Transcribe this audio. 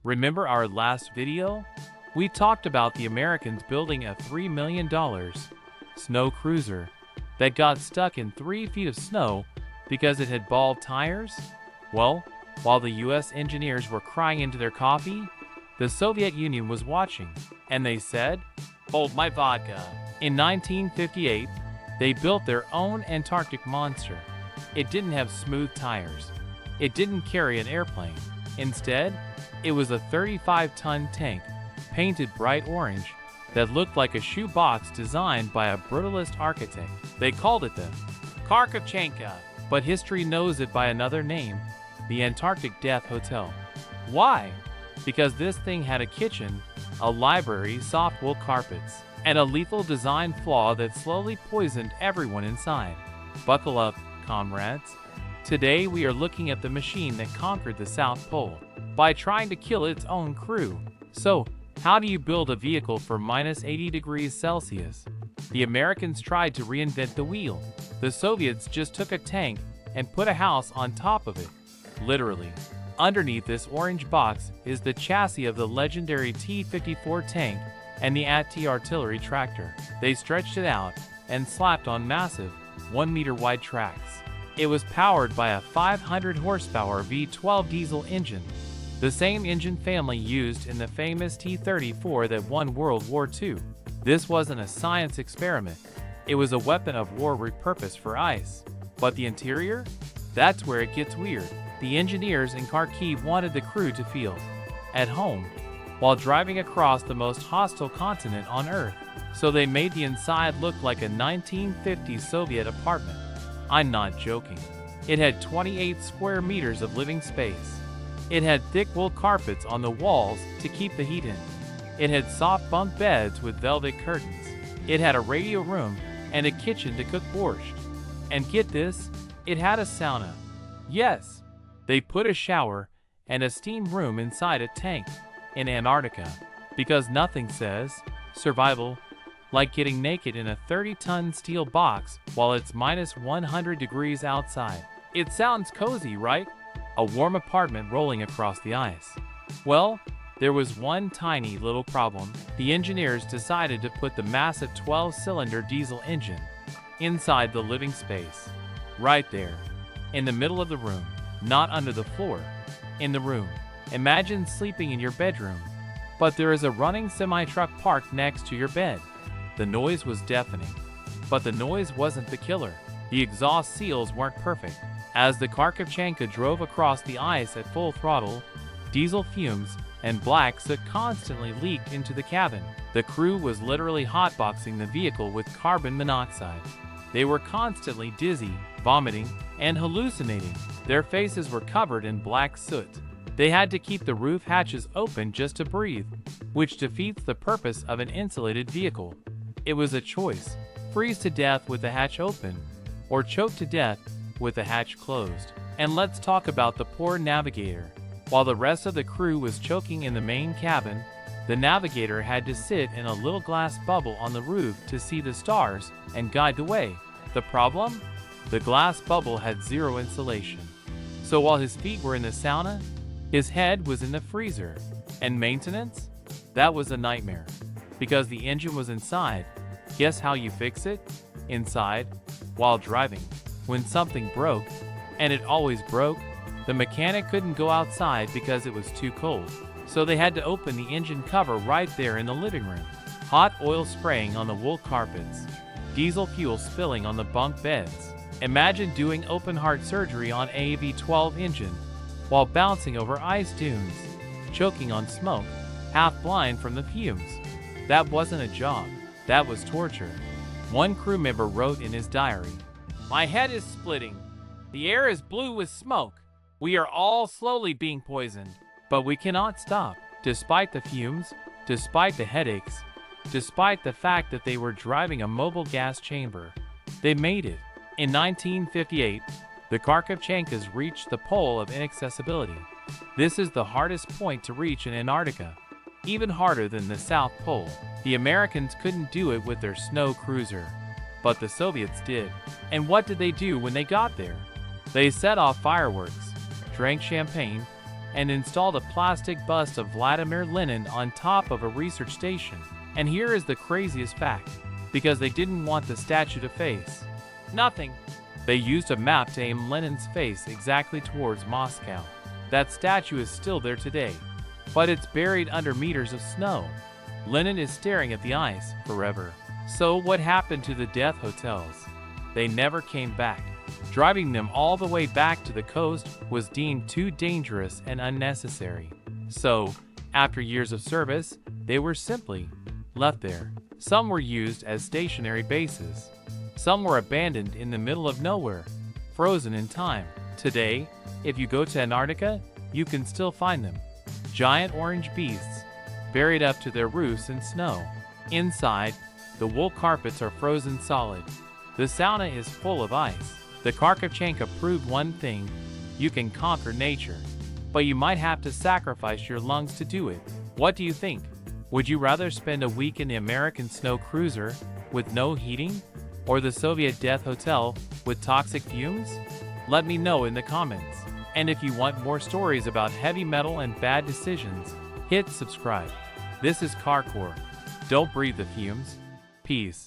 Remember our last video? We talked about the Americans building a $3 million snow cruiser that got stuck in 3 feet of snow because it had bald tires? Well, while the US engineers were crying into their coffee, the Soviet Union was watching, and they said, "Hold my vodka." In 1958, they built their own Antarctic monster. It didn't have smooth tires. It didn't carry an airplane. Instead, it was a 35-ton tank, painted bright orange, that looked like a shoebox designed by a brutalist architect. They called it the CarCore, but history knows it by another name, the Antarctic Death Hotel. Why? Because this thing had a kitchen, a library, soft wool carpets, and a lethal design flaw that slowly poisoned everyone inside. Buckle up, comrades. Today we are looking at the machine that conquered the South Pole by trying to kill its own crew. So, how do you build a vehicle for minus 80 degrees Celsius? The Americans tried to reinvent the wheel. The Soviets just took a tank and put a house on top of it. Literally. Underneath this orange box is the chassis of the legendary T-54 tank and the AT artillery tractor. They stretched it out and slapped on massive, 1-meter wide tracks. It was powered by a 500 horsepower V12 diesel engine, the same engine family used in the famous T-34 that won World War II. This wasn't a science experiment. It was a weapon of war repurposed for ice. But the interior? That's where it gets weird. The engineers in Kharkiv wanted the crew to feel at home while driving across the most hostile continent on Earth. So they made the inside look like a 1950s Soviet apartment. I'm not joking. It had 28 square meters of living space. It had thick wool carpets on the walls to keep the heat in. It had soft bunk beds with velvet curtains. It had a radio room and a kitchen to cook borscht. And get this, it had a sauna. Yes, they put a shower and a steam room inside a tank in Antarctica, because nothing says survival like getting naked in a 30-ton steel box while it's minus 100 degrees outside. It sounds cozy, right? A warm apartment rolling across the ice. Well, there was one tiny little problem. The engineers decided to put the massive 12-cylinder diesel engine inside the living space. Right there, in the middle of the room, not under the floor, in the room. Imagine sleeping in your bedroom, but there is a running semi-truck parked next to your bed. The noise was deafening, but the noise wasn't the killer. The exhaust seals weren't perfect. As the CarCore drove across the ice at full throttle, diesel fumes and black soot constantly leaked into the cabin. The crew was literally hotboxing the vehicle with carbon monoxide. They were constantly dizzy, vomiting, and hallucinating. Their faces were covered in black soot. They had to keep the roof hatches open just to breathe, which defeats the purpose of an insulated vehicle. It was a choice: freeze to death with the hatch open, or choke to death with the hatch closed. And let's talk about the poor navigator. While the rest of the crew was choking in the main cabin, the navigator had to sit in a little glass bubble on the roof to see the stars and guide the way. The problem? The glass bubble had zero insulation. So while his feet were in the sauna, his head was in the freezer. And maintenance? That was a nightmare. Because the engine was inside. Guess how you fix it? Inside, while driving. When something broke, and it always broke, the mechanic couldn't go outside because it was too cold. So they had to open the engine cover right there in the living room. Hot oil spraying on the wool carpets. Diesel fuel spilling on the bunk beds. Imagine doing open-heart surgery on a V12 engine while bouncing over ice dunes, choking on smoke, half blind from the fumes. That wasn't a job. That was torture. One crew member wrote in his diary, "My head is splitting. The air is blue with smoke. We are all slowly being poisoned. But we cannot stop." Despite the fumes, despite the headaches, despite the fact that they were driving a mobile gas chamber, they made it. In 1958, the CarCore reached the pole of inaccessibility. This is the hardest point to reach in Antarctica, even harder than the South Pole. The Americans couldn't do it with their snow cruiser, but the Soviets did. And what did they do when they got there? They set off fireworks, drank champagne, and installed a plastic bust of Vladimir Lenin on top of a research station. And here is the craziest fact, because they didn't want the statue to face nothing. They used a map to aim Lenin's face exactly towards Moscow. That statue is still there today, but it's buried under meters of snow. Lenin is staring at the ice forever. So what happened to the death hotels? They never came back. Driving them all the way back to the coast was deemed too dangerous and unnecessary. So, after years of service, they were simply left there. Some were used as stationary bases. Some were abandoned in the middle of nowhere, frozen in time. Today, if you go to Antarctica, you can still find them. Giant orange beasts, buried up to their roofs in snow. Inside, the wool carpets are frozen solid. The sauna is full of ice. The CarCore proved one thing: you can conquer nature, but you might have to sacrifice your lungs to do it. What do you think? Would you rather spend a week in the American snow cruiser with no heating, or the Soviet death hotel with toxic fumes? Let me know in the comments. And if you want more stories about heavy metal and bad decisions, hit subscribe. This is CarCore. Don't breathe the fumes. Peace.